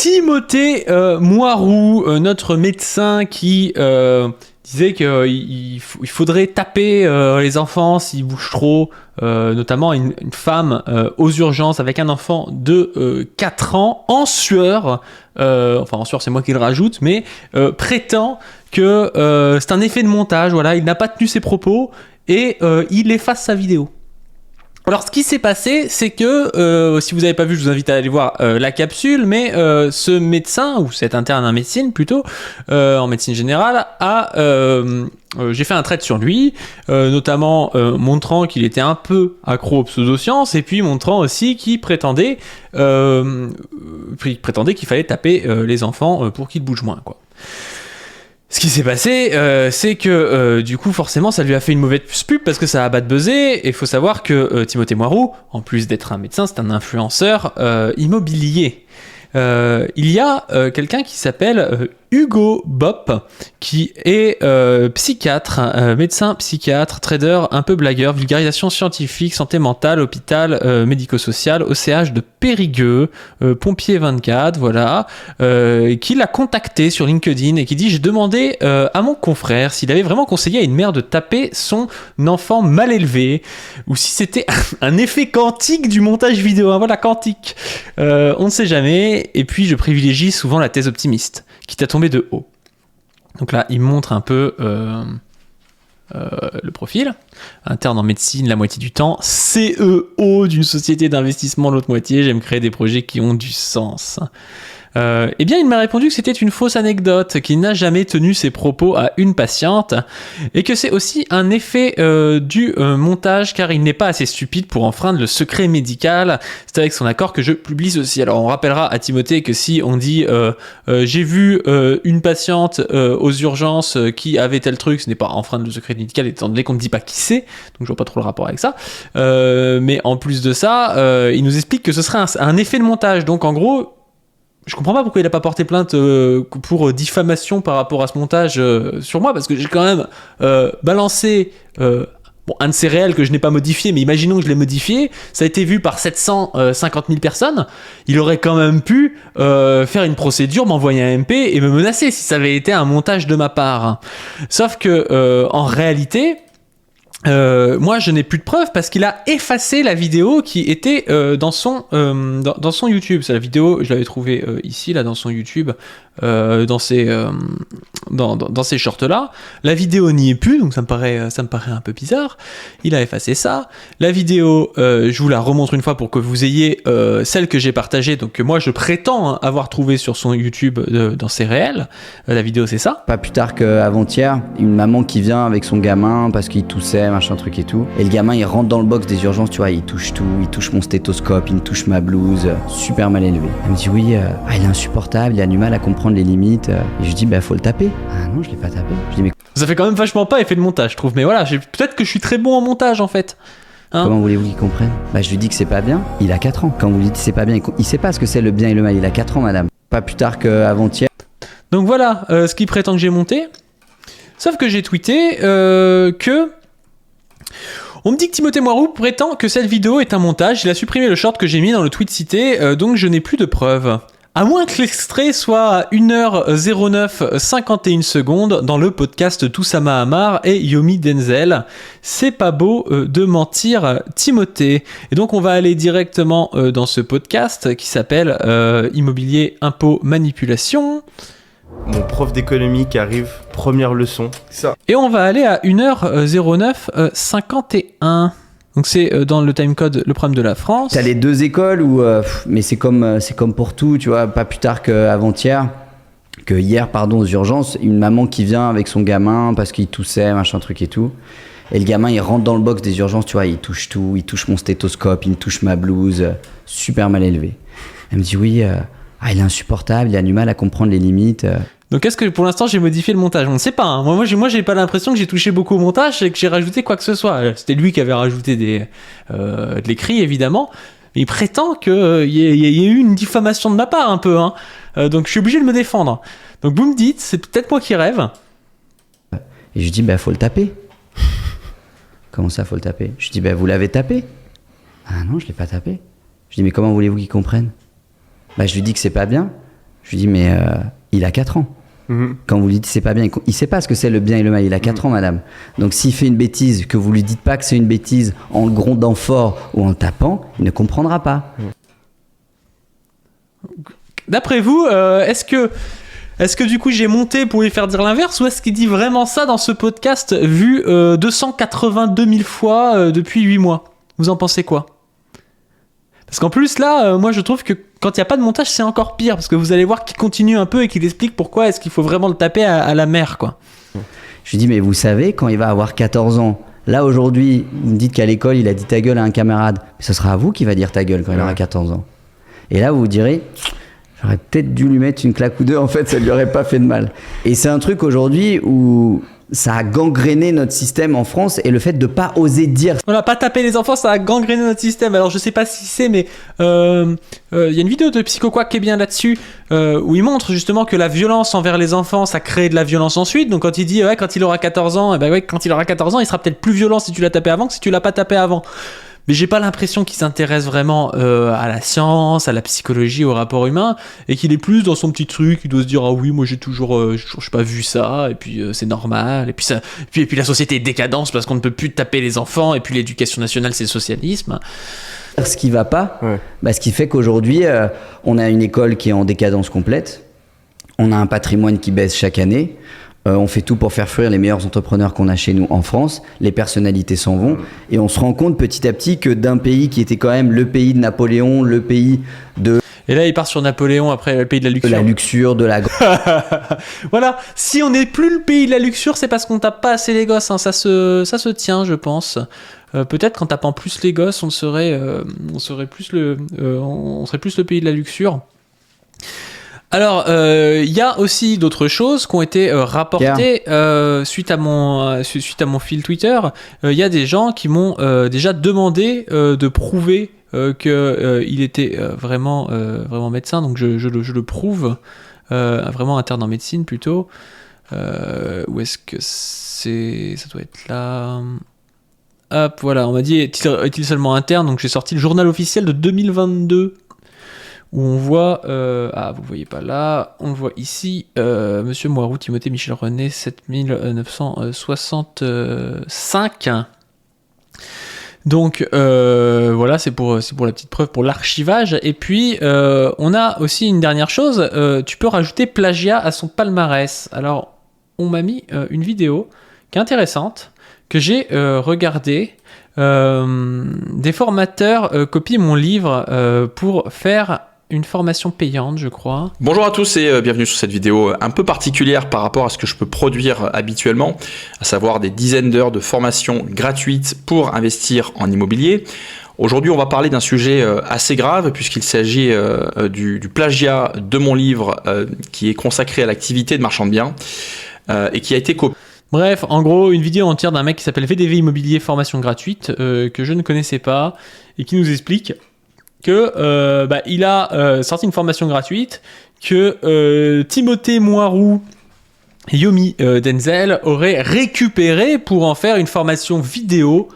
Timothée Moirou, notre médecin qui disait qu'il faudrait taper les enfants s'ils bougent trop, notamment une femme aux urgences avec un enfant de 4 ans en sueur, enfin en sueur c'est moi qui le rajoute, mais prétend que c'est un effet de montage, voilà, il n'a pas tenu ses propos et il efface sa vidéo. Alors ce qui s'est passé, c'est que, si vous n'avez pas vu, je vous invite à aller voir la capsule, mais ce médecin, ou cet interne en médecine plutôt, en médecine générale, j'ai fait un trait sur lui, notamment montrant qu'il était un peu accro aux pseudosciences, et puis montrant aussi qu'il prétendait qu'il fallait taper les enfants pour qu'ils bougent moins, quoi. Ce qui s'est passé, c'est que du coup, forcément, ça lui a fait une mauvaise pub parce que ça a bad buzzé. Et il faut savoir que Timothée Moirou, en plus d'être un médecin, c'est un influenceur immobilier. Il y a quelqu'un qui s'appelle Hugo Bopp, qui est psychiatre, médecin psychiatre, trader, un peu blagueur, vulgarisation scientifique, santé mentale, hôpital médico-social, OCH de Périgueux, pompier 24, voilà, qui l'a contacté sur LinkedIn et qui dit: j'ai demandé à mon confrère s'il avait vraiment conseillé à une mère de taper son enfant mal élevé, ou si c'était un effet quantique du montage vidéo, hein, voilà, quantique. On ne sait jamais, et puis je privilégie souvent la thèse optimiste, quitte à tomber de haut. Donc là, il montre un peu le profil. Interne en médecine la moitié du temps, CEO d'une société d'investissement l'autre moitié, j'aime créer des projets qui ont du sens. Eh bien, il m'a répondu que c'était une fausse anecdote, qu'il n'a jamais tenu ses propos à une patiente, et que c'est aussi un effet du montage, car il n'est pas assez stupide pour enfreindre le secret médical. C'est avec son accord que je publie ceci. Alors, on rappellera à Timothée que si on dit j'ai vu une patiente aux urgences qui avait tel truc, ce n'est pas enfreindre le secret médical, étant donné qu'on ne dit pas qui c'est, donc je vois pas trop le rapport avec ça. Mais en plus de ça, il nous explique que ce serait un effet de montage. Donc, en gros, je comprends pas pourquoi il a pas porté plainte pour diffamation par rapport à ce montage sur moi, parce que j'ai quand même balancé un de ces réels que je n'ai pas modifié, mais imaginons que je l'ai modifié, ça a été vu par 750 000 personnes, il aurait quand même pu faire une procédure, m'envoyer un MP et me menacer si ça avait été un montage de ma part. Sauf que en réalité, moi je n'ai plus de preuves parce qu'il a effacé la vidéo qui était dans son YouTube. C'est la vidéo, je l'avais trouvée ici là dans son YouTube, dans ces shorts là. La vidéo n'y est plus, donc ça me paraît un peu bizarre. Il a effacé ça. La vidéo, je vous la remontre une fois pour que vous ayez celle que j'ai partagée, donc que moi je prétends avoir trouvé sur son YouTube dans ses réels. La vidéo c'est ça. Pas plus tard qu'avant-hier, une maman qui vient avec son gamin parce qu'il toussait, machin truc et tout. Et le gamin il rentre dans le box des urgences, tu vois, il touche tout, il touche mon stéthoscope, il me touche ma blouse, super mal élevé. Elle me dit oui, il est insupportable, il a du mal à comprendre les limites. Et je lui dis bah faut le taper. Ah non, je l'ai pas tapé. Je dis mais ça fait quand même vachement pas effet de montage, je trouve. Mais voilà, peut-être que je suis très bon en montage en fait. Hein, comment voulez-vous qu'il comprenne? Bah je lui dis que c'est pas bien, il a 4 ans. Quand vous lui dites c'est pas bien, il sait pas ce que c'est le bien et le mal, il a 4 ans madame. Pas plus tard qu'avant-hier. Donc voilà ce qu'il prétend que j'ai monté. Sauf que j'ai tweeté que... On me dit que Timothée Moirou prétend que cette vidéo est un montage. Il a supprimé le short que j'ai mis dans le tweet cité, donc je n'ai plus de preuves. À moins que l'extrait soit à 1h09 51 secondes dans le podcast Toussama Amar et Yomi Denzel. C'est pas beau de mentir, Timothée. Et donc on va aller directement dans ce podcast qui s'appelle Immobilier, Impôt, Manipulation. Mon prof d'économie qui arrive, première leçon. Ça. Et on va aller à 1h09 51. Donc c'est dans le timecode le problème de la France. T'as les deux écoles où, mais c'est comme pour tout, tu vois, pas plus tard qu'avant-hier, aux urgences, une maman qui vient avec son gamin parce qu'il toussait, machin truc et tout. Et le gamin il rentre dans le box des urgences, tu vois, il touche tout, il touche mon stéthoscope, il me touche ma blouse, super mal élevé. Elle me dit oui, il est insupportable, il a du mal à comprendre les limites. Donc est-ce que pour l'instant j'ai modifié le montage? On ne sait pas. Hein. Moi j'ai pas l'impression que j'ai touché beaucoup au montage et que j'ai rajouté quoi que ce soit. C'était lui qui avait rajouté de l'écrit évidemment. Mais il prétend qu'il y a eu une diffamation de ma part un peu. Hein. Donc je suis obligé de me défendre. Donc vous me dites, c'est peut-être moi qui rêve. Et je lui dis faut le taper. Comment ça faut le taper? Je lui dis vous l'avez tapé? Ah non, je l'ai pas tapé. Je dis mais comment voulez-vous qu'il comprenne? Je lui dis que c'est pas bien. Je lui dis, mais il a 4 ans. Quand vous lui dites c'est pas bien, il sait pas ce que c'est le bien et le mal. Il a 4 ans, madame. Donc s'il fait une bêtise, que vous lui dites pas que c'est une bêtise en le grondant fort ou en le tapant, il ne comprendra pas. D'après vous, est-ce que du coup j'ai monté pour lui faire dire l'inverse, ou est-ce qu'il dit vraiment ça dans ce podcast vu 282 000 fois depuis 8 mois? Vous en pensez quoi? Parce qu'en plus là, moi je trouve que quand il n'y a pas de montage, c'est encore pire, parce que vous allez voir qu'il continue un peu et qu'il explique pourquoi est-ce qu'il faut vraiment le taper à la mère, quoi. Je lui dis, mais vous savez, quand il va avoir 14 ans, là aujourd'hui, vous me dites qu'à l'école, il a dit ta gueule à un camarade, mais ce sera à vous qui va dire ta gueule quand il aura 14 ans. Et là, vous vous direz, j'aurais peut-être dû lui mettre une claque ou deux, en fait, ça lui aurait pas fait de mal. Et c'est un truc aujourd'hui où ça a gangréné notre système en France, et le fait de pas oser dire. Voilà, pas taper les enfants, ça a gangréné notre système. Alors je sais pas si c'est, mais y a une vidéo de PsychoQuack qui est bien là-dessus, où il montre justement que la violence envers les enfants, ça crée de la violence ensuite. Donc quand il dit ouais, quand il aura 14 ans, quand il aura 14 ans, il sera peut-être plus violent si tu l'as tapé avant que si tu l'as pas tapé avant. Mais j'ai pas l'impression qu'il s'intéresse vraiment à la science, à la psychologie, au rapport humain, et qu'il est plus dans son petit truc. Il doit se dire ah oui, moi j'ai toujours pas vu ça, et puis c'est normal, et puis la société est décadence parce qu'on ne peut plus taper les enfants, et puis l'éducation nationale c'est le socialisme. Ce qui va pas, ce qui fait qu'aujourd'hui on a une école qui est en décadence complète, on a un patrimoine qui baisse chaque année. On fait tout pour faire fuir les meilleurs entrepreneurs qu'on a chez nous en France. Les personnalités s'en vont. Et on se rend compte petit à petit que d'un pays qui était quand même le pays de Napoléon, le pays de... Et là, il part sur Napoléon, après le pays de la luxure. De la luxure, de la... Voilà, si on n'est plus le pays de la luxure, c'est parce qu'on tape pas assez les gosses. Hein. Ça se tient, je pense. Peut-être qu'en tapant plus les gosses, on serait plus le pays de la luxure. Alors, il y a aussi d'autres choses qui ont été rapportées suite à mon fil Twitter. Il y a des gens qui m'ont déjà demandé de prouver qu'il était vraiment médecin, donc je le prouve, vraiment interne en médecine plutôt. Où est-ce que c'est? Ça doit être là. Hop, voilà, on m'a dit est-il seulement interne, donc j'ai sorti le journal officiel de 2022. Où on voit, vous voyez pas là, on le voit ici, Monsieur Moirou, Timothée Michel René, 7965. Donc voilà, c'est pour la petite preuve, pour l'archivage. Et puis on a aussi une dernière chose, tu peux rajouter plagiat à son palmarès. Alors on m'a mis une vidéo qui est intéressante, que j'ai regardée. Des formateurs copient mon livre pour faire une formation payante, je crois. Bonjour à tous et bienvenue sur cette vidéo un peu particulière par rapport à ce que je peux produire habituellement, à savoir des dizaines d'heures de formation gratuite pour investir en immobilier. Aujourd'hui, on va parler d'un sujet assez grave puisqu'il s'agit du plagiat de mon livre qui est consacré à l'activité de marchand de biens et qui a été copié. Bref, en gros, une vidéo entière d'un mec qui s'appelle VDV Immobilier Formation Gratuite, que je ne connaissais pas, et qui nous explique que il a sorti une formation gratuite, que Timothée Moirou et Yomi Denzel auraient récupéré pour en faire une formation vidéo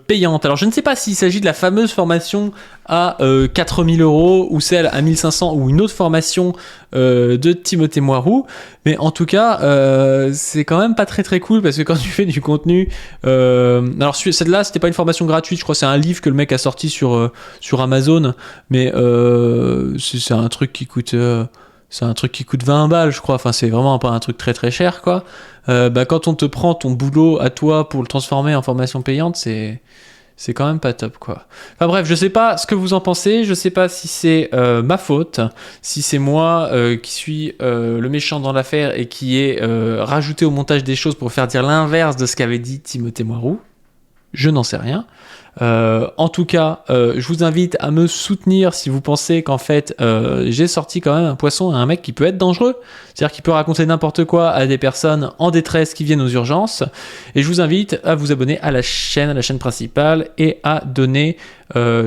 payante. Alors je ne sais pas s'il s'agit de la fameuse formation à 4 000 € ou celle à 1 500 ou une autre formation de Timothée Moirou, mais en tout cas c'est quand même pas très très cool, parce que quand tu fais du contenu alors celle-là c'était pas une formation gratuite, je crois que c'est un livre que le mec a sorti sur Amazon, mais c'est un truc qui coûte 20 balles, je crois. Enfin, c'est vraiment pas un truc très très cher, quoi. Quand on te prend ton boulot à toi pour le transformer en formation payante, c'est quand même pas top, quoi. Enfin bref, je sais pas ce que vous en pensez, je sais pas si c'est ma faute, si c'est moi qui suis le méchant dans l'affaire et qui ai rajouté au montage des choses pour faire dire l'inverse de ce qu'avait dit Timothée Moirou. Je n'en sais rien. En tout cas, je vous invite à me soutenir si vous pensez qu'en fait j'ai sorti quand même un poisson à un mec qui peut être dangereux, c'est-à-dire qui peut raconter n'importe quoi à des personnes en détresse qui viennent aux urgences. Et je vous invite à vous abonner à la chaîne principale, et à donner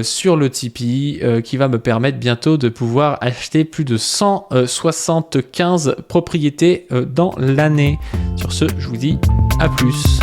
sur le Tipeee qui va me permettre bientôt de pouvoir acheter plus de 175 propriétés dans l'année. Sur ce, je vous dis à plus.